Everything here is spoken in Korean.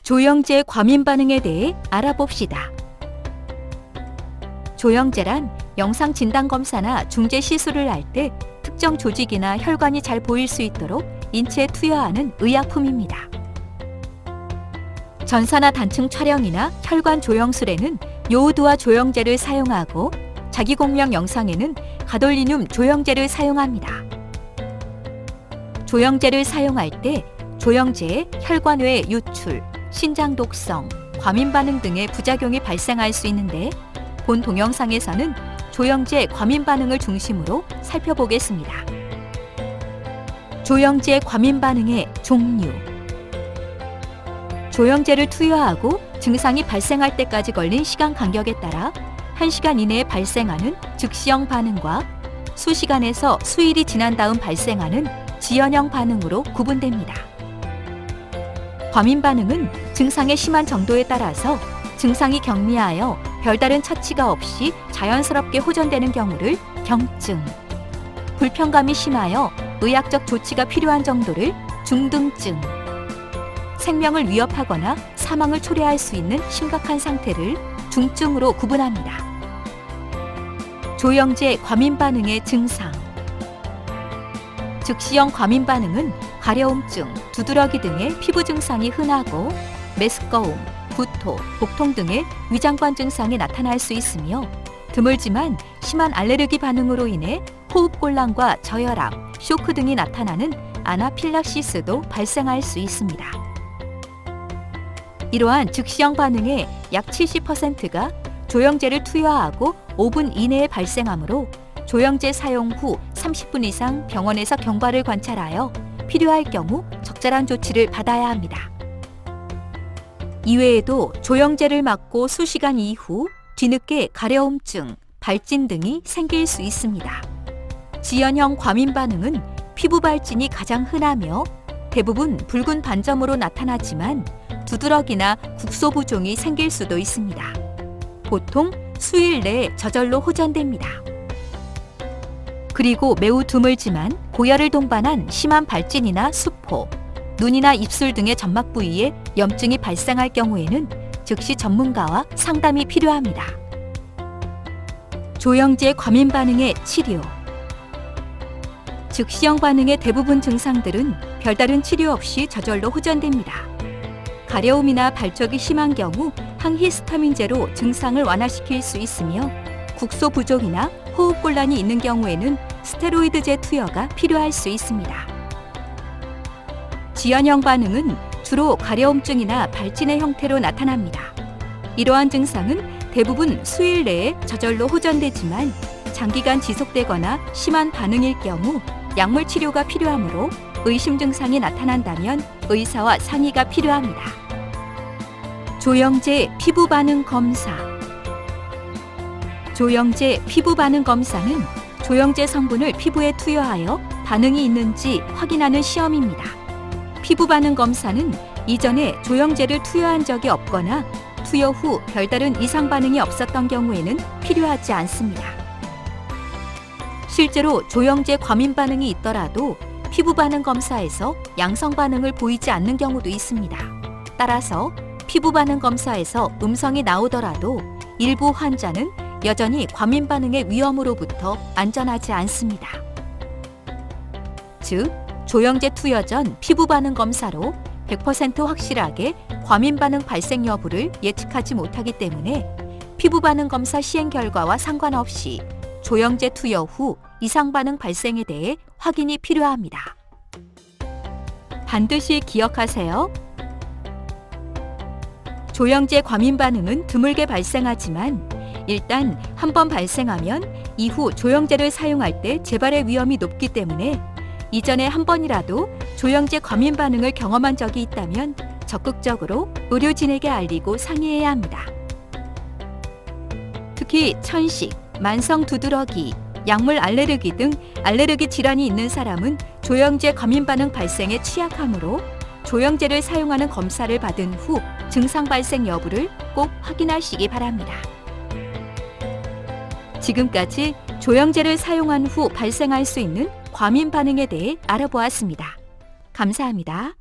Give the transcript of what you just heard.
조영제 과민 반응에 대해 알아봅시다. 조영제란 영상 진단 검사나 중재 시술을 할 때 특정 조직이나 혈관이 잘 보일 수 있도록 인체에 투여하는 의약품입니다. 전사나 단층 촬영이나 혈관 조영술에는 요오드와 조영제를 사용하고 자기공명 영상에는 가돌리늄 조영제를 사용합니다. 조영제를 사용할 때 조영제의 혈관 외 유출, 신장 독성, 과민 반응 등의 부작용이 발생할 수 있는데 본 동영상에서는 조영제 과민 반응을 중심으로 살펴보겠습니다. 조영제 과민 반응의 종류. 조영제를 투여하고 증상이 발생할 때까지 걸린 시간 간격에 따라 1시간 이내에 발생하는 즉시형 반응과 수시간에서 수일이 지난 다음 발생하는 지연형 반응으로 구분됩니다. 과민 반응은 증상의 심한 정도에 따라서 증상이 경미하여 별다른 처치가 없이 자연스럽게 호전되는 경우를 경증, 불편감이 심하여 의학적 조치가 필요한 정도를 중등증, 생명을 위협하거나 사망을 초래할 수 있는 심각한 상태를 중증으로 구분합니다. 조영제 과민 반응의 증상. 즉시형 과민 반응은 가려움증, 두드러기 등의 피부 증상이 흔하고 메스꺼움, 구토, 복통 등의 위장관 증상이 나타날 수 있으며 드물지만 심한 알레르기 반응으로 인해 호흡곤란과 저혈압, 쇼크 등이 나타나는 아나필락시스도 발생할 수 있습니다. 이러한 즉시형 반응의 약 70%가 조영제를 투여하고 5분 이내에 발생하므로 조영제 사용 후 30분 이상 병원에서 경과를 관찰하여 필요할 경우 적절한 조치를 받아야 합니다. 이외에도 조영제를 맞고 수시간 이후 뒤늦게 가려움증, 발진 등이 생길 수 있습니다. 지연형 과민 반응은 피부 발진이 가장 흔하며 대부분 붉은 반점으로 나타나지만 두드러기나 국소 부종이 생길 수도 있습니다. 보통 수일 내에 저절로 호전됩니다. 그리고 매우 드물지만 고열을 동반한 심한 발진이나 수포, 눈이나 입술 등의 점막 부위에 염증이 발생할 경우에는 즉시 전문가와 상담이 필요합니다. 조영제 과민 반응의 치료. 즉시형 반응의 대부분 증상들은 별다른 치료 없이 저절로 호전됩니다. 가려움이나 발적이 심한 경우 항히스타민제로 증상을 완화시킬 수 있으며 국소 부종이나 호흡곤란이 있는 경우에는 스테로이드제 투여가 필요할 수 있습니다. 지연형 반응은 주로 가려움증이나 발진의 형태로 나타납니다. 이러한 증상은 대부분 수일 내에 저절로 호전되지만 장기간 지속되거나 심한 반응일 경우 약물 치료가 필요하므로 의심 증상이 나타난다면 의사와 상의가 필요합니다. 조영제 피부 반응 검사. 조영제 피부 반응 검사는 조영제 성분을 피부에 투여하여 반응이 있는지 확인하는 시험입니다. 피부 반응 검사는 이전에 조영제를 투여한 적이 없거나 투여 후 별다른 이상 반응이 없었던 경우에는 필요하지 않습니다. 실제로 조영제 과민 반응이 있더라도 피부 반응 검사에서 양성 반응을 보이지 않는 경우도 있습니다. 따라서 피부 반응 검사에서 음성이 나오더라도 일부 환자는 여전히 과민 반응의 위험으로부터 안전하지 않습니다. 즉, 조영제 투여 전 피부 반응 검사로 100% 확실하게 과민 반응 발생 여부를 예측하지 못하기 때문에 피부 반응 검사 시행 결과와 상관없이 조영제 투여 후 이상 반응 발생에 대해 확인이 필요합니다. 반드시 기억하세요. 조영제 과민 반응은 드물게 발생하지만 일단 한 번 발생하면 이후 조영제를 사용할 때 재발의 위험이 높기 때문에 이전에 한 번이라도 조영제 과민 반응을 경험한 적이 있다면 적극적으로 의료진에게 알리고 상의해야 합니다. 특히 천식, 만성 두드러기, 약물 알레르기 등 알레르기 질환이 있는 사람은 조영제 과민 반응 발생에 취약하므로 조영제를 사용하는 검사를 받은 후 증상 발생 여부를 꼭 확인하시기 바랍니다. 지금까지 조영제를 사용한 후 발생할 수 있는 과민 반응에 대해 알아보았습니다. 감사합니다.